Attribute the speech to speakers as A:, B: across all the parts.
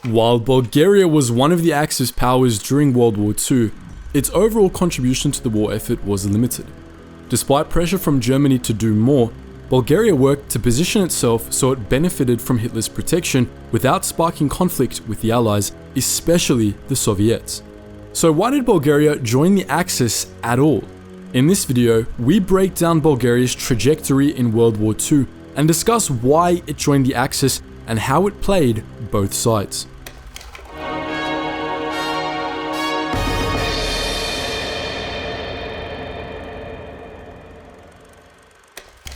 A: While Bulgaria was one of the Axis powers during World War II, its overall contribution to the war effort was limited. Despite pressure from Germany to do more, Bulgaria worked to position itself so it benefited from Hitler's protection without sparking conflict with the Allies, especially the Soviets. So why did Bulgaria join the Axis at all? In this video, we break down Bulgaria's trajectory in World War II and discuss why it joined the Axis and how it played both sides.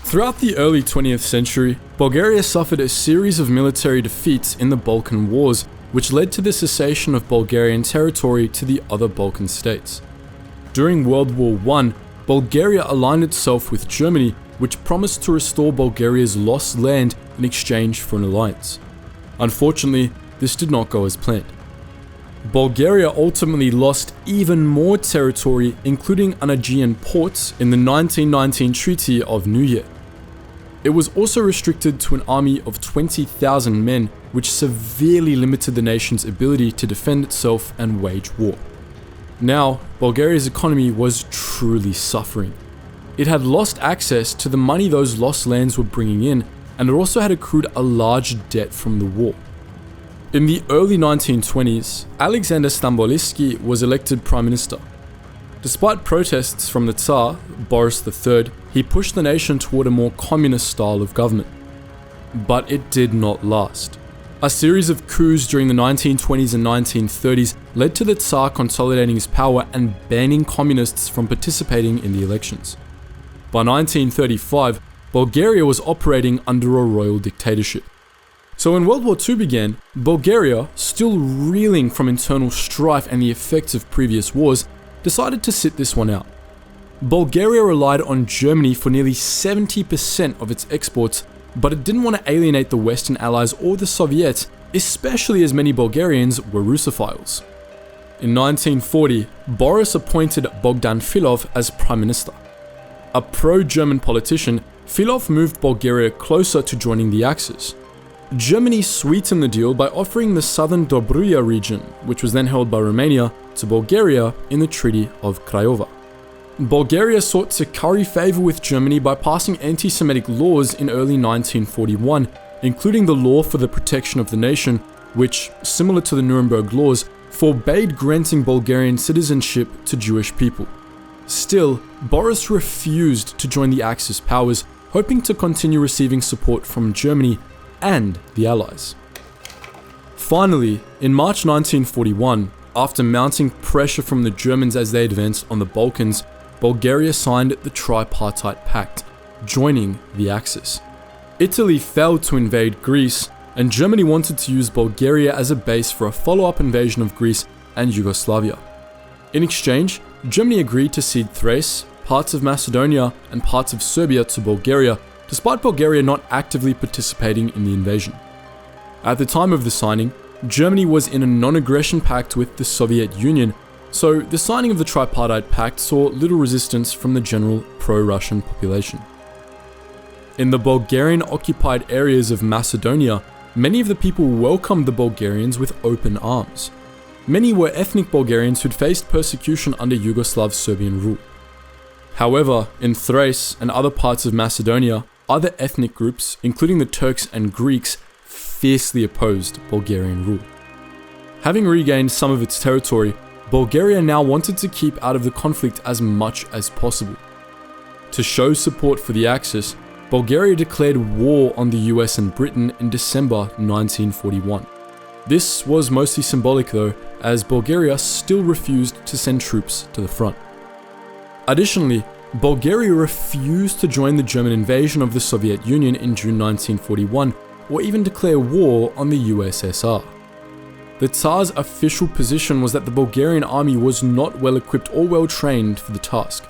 A: Throughout the early 20th century, Bulgaria suffered a series of military defeats in the Balkan Wars, which led to the cessation of Bulgarian territory to the other Balkan states. During World War I, Bulgaria aligned itself with Germany, which promised to restore Bulgaria's lost land in exchange for an alliance. Unfortunately, this did not go as planned. Bulgaria ultimately lost even more territory, including an Aegean port, in the 1919 Treaty of Neutrality. It was also restricted to an army of 20,000 men, which severely limited the nation's ability to defend itself and wage war. Now, Bulgaria's economy was truly suffering. It had lost access to the money those lost lands were bringing in, and it also had accrued a large debt from the war. In the early 1920s, Alexander Stambolisky was elected Prime Minister. Despite protests from the Tsar, Boris III, he pushed the nation toward a more communist style of government. But it did not last. A series of coups during the 1920s and 1930s led to the Tsar consolidating his power and banning communists from participating in the elections. By 1935, Bulgaria was operating under a royal dictatorship. So when World War II began, Bulgaria, still reeling from internal strife and the effects of previous wars, decided to sit this one out. Bulgaria relied on Germany for nearly 70% of its exports, but it didn't want to alienate the Western Allies or the Soviets, especially as many Bulgarians were Russophiles. In 1940, Boris appointed Bogdan Filov as Prime Minister. A pro-German politician, Filov moved Bulgaria closer to joining the Axis. Germany sweetened the deal by offering the southern Dobruja region, which was then held by Romania, to Bulgaria in the Treaty of Craiova. Bulgaria sought to curry favor with Germany by passing anti-Semitic laws in early 1941, including the Law for the Protection of the Nation, which, similar to the Nuremberg laws, forbade granting Bulgarian citizenship to Jewish people. Still, Boris refused to join the Axis powers, hoping to continue receiving support from Germany and the Allies. Finally, in March 1941, after mounting pressure from the Germans as they advanced on the Balkans, Bulgaria signed the Tripartite Pact, joining the Axis. Italy failed to invade Greece, and Germany wanted to use Bulgaria as a base for a follow-up invasion of Greece and Yugoslavia. In exchange, Germany agreed to cede Thrace, parts of Macedonia, and parts of Serbia to Bulgaria, despite Bulgaria not actively participating in the invasion. At the time of the signing, Germany was in a non-aggression pact with the Soviet Union, so the signing of the Tripartite Pact saw little resistance from the general pro-Russian population. In the Bulgarian-occupied areas of Macedonia, many of the people welcomed the Bulgarians with open arms. Many were ethnic Bulgarians who'd faced persecution under Yugoslav Serbian rule. However, in Thrace and other parts of Macedonia, other ethnic groups, including the Turks and Greeks, fiercely opposed Bulgarian rule. Having regained some of its territory, Bulgaria now wanted to keep out of the conflict as much as possible. To show support for the Axis, Bulgaria declared war on the US and Britain in December 1941. This was mostly symbolic though, as Bulgaria still refused to send troops to the front. Additionally, Bulgaria refused to join the German invasion of the Soviet Union in June 1941, or even declare war on the USSR. The Tsar's official position was that the Bulgarian army was not well equipped or well trained for the task.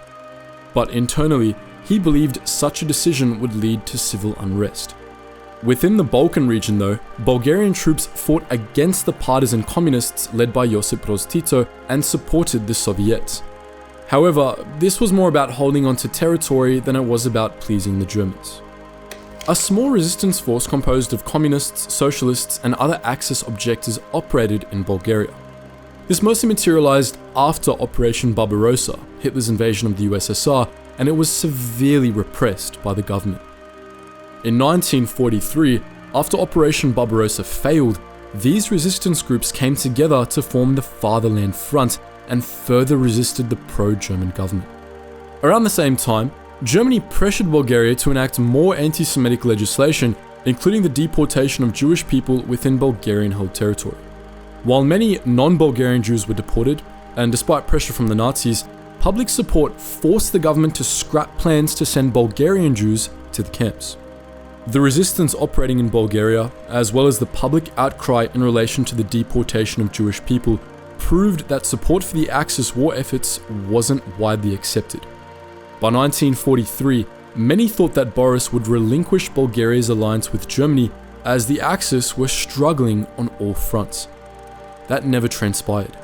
A: But internally, he believed such a decision would lead to civil unrest. Within the Balkan region though, Bulgarian troops fought against the partisan communists led by Josip Broz Tito and supported the Soviets. However, this was more about holding on to territory than it was about pleasing the Germans. A small resistance force composed of communists, socialists, and other Axis objectors operated in Bulgaria. This mostly materialized after Operation Barbarossa, Hitler's invasion of the USSR, and it was severely repressed by the government. In 1943, after Operation Barbarossa failed, these resistance groups came together to form the Fatherland Front and further resisted the pro-German government. Around the same time, Germany pressured Bulgaria to enact more anti-Semitic legislation, including the deportation of Jewish people within Bulgarian-held territory. While many non-Bulgarian Jews were deported, and despite pressure from the Nazis, public support forced the government to scrap plans to send Bulgarian Jews to the camps. The resistance operating in Bulgaria, as well as the public outcry in relation to the deportation of Jewish people, proved that support for the Axis war efforts wasn't widely accepted. By 1943, many thought that Boris would relinquish Bulgaria's alliance with Germany, as the Axis were struggling on all fronts. That never transpired.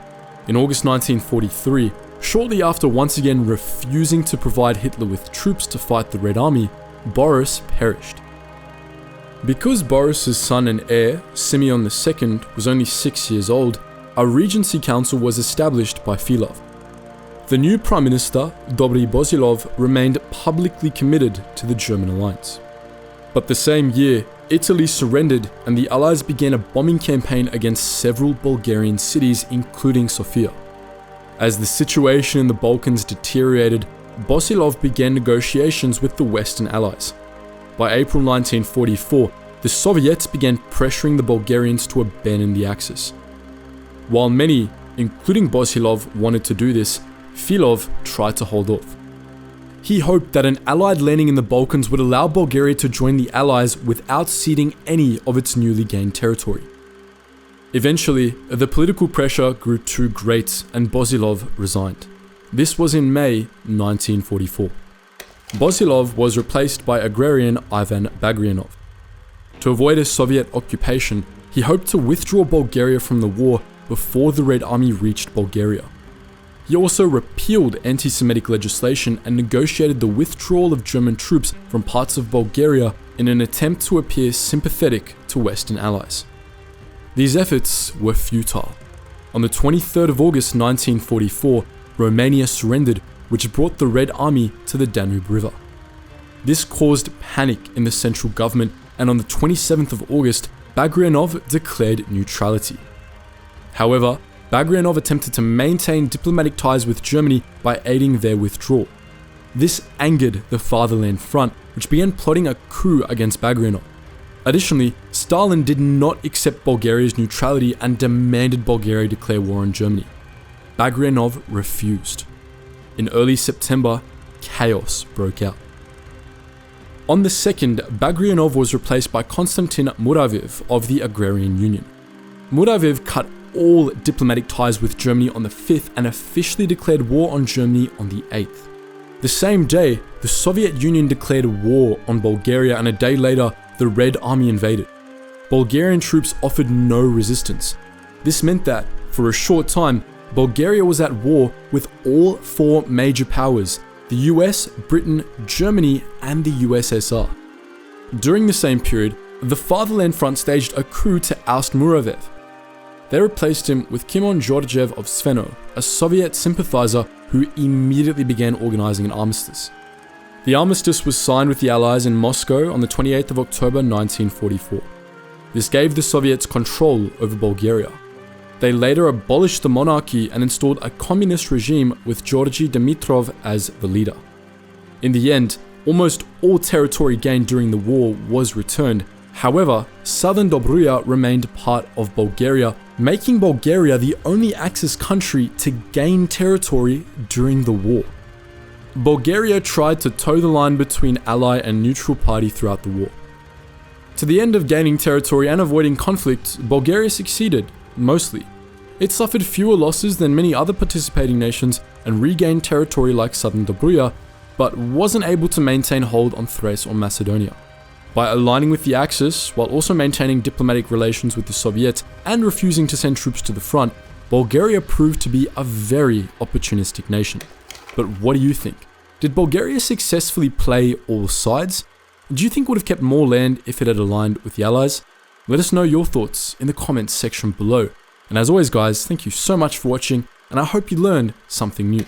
A: In August 1943, shortly after once again refusing to provide Hitler with troops to fight the Red Army, Boris perished. Because Boris's son and heir, Simeon II, was only 6 years old, a regency council was established by Filov. The new Prime Minister, Dobry Bozilov, remained publicly committed to the German alliance. But the same year, Italy surrendered and the Allies began a bombing campaign against several Bulgarian cities, including Sofia. As the situation in the Balkans deteriorated, Bozilov began negotiations with the Western Allies. By April 1944, the Soviets began pressuring the Bulgarians to abandon the Axis. While many, including Bozilov, wanted to do this, Filov tried to hold off. He hoped that an Allied landing in the Balkans would allow Bulgaria to join the Allies without ceding any of its newly gained territory. Eventually, the political pressure grew too great and Bozilov resigned. This was in May 1944. Bozilov was replaced by agrarian Ivan Bagrianov. To avoid a Soviet occupation, he hoped to withdraw Bulgaria from the war before the Red Army reached Bulgaria. He also repealed anti-Semitic legislation and negotiated the withdrawal of German troops from parts of Bulgaria in an attempt to appear sympathetic to Western allies. These efforts were futile. On the 23rd of August 1944, Romania surrendered, which brought the Red Army to the Danube River. This caused panic in the central government, and on the 27th of August, Bagrianov declared neutrality. However, Bagrianov attempted to maintain diplomatic ties with Germany by aiding their withdrawal. This angered the Fatherland Front, which began plotting a coup against Bagrianov. Additionally, Stalin did not accept Bulgaria's neutrality and demanded Bulgaria declare war on Germany. Bagrianov refused. In early September, chaos broke out. On the 2nd, Bagrianov was replaced by Konstantin Muraviv of the Agrarian Union. Muraviv cut all diplomatic ties with Germany on the 5th and officially declared war on Germany on the 8th. The same day, the Soviet Union declared war on Bulgaria, and a day later, the Red Army invaded. Bulgarian troops offered no resistance. This meant that, for a short time, Bulgaria was at war with all four major powers: the US, Britain, Germany, and the USSR. During the same period, the Fatherland Front staged a coup to oust Muraviv. They replaced him with Kimon Georgiev of Sveno, a Soviet sympathizer who immediately began organizing an armistice. The armistice was signed with the Allies in Moscow on the 28th of October 1944. This gave the Soviets control over Bulgaria. They later abolished the monarchy and installed a communist regime with Georgy Dimitrov as the leader. In the end, almost all territory gained during the war was returned. However, southern Dobruja remained part of Bulgaria, making Bulgaria the only Axis country to gain territory during the war. Bulgaria tried to toe the line between ally and neutral party throughout the war. To the end of gaining territory and avoiding conflict, Bulgaria succeeded, mostly. It suffered fewer losses than many other participating nations and regained territory like southern Dobruja, but wasn't able to maintain hold on Thrace or Macedonia. By aligning with the Axis, while also maintaining diplomatic relations with the Soviets and refusing to send troops to the front, Bulgaria proved to be a very opportunistic nation. But what do you think? Did Bulgaria successfully play all sides? Do you think it would have kept more land if it had aligned with the Allies? Let us know your thoughts in the comments section below. And as always guys, thank you so much for watching, and I hope you learned something new.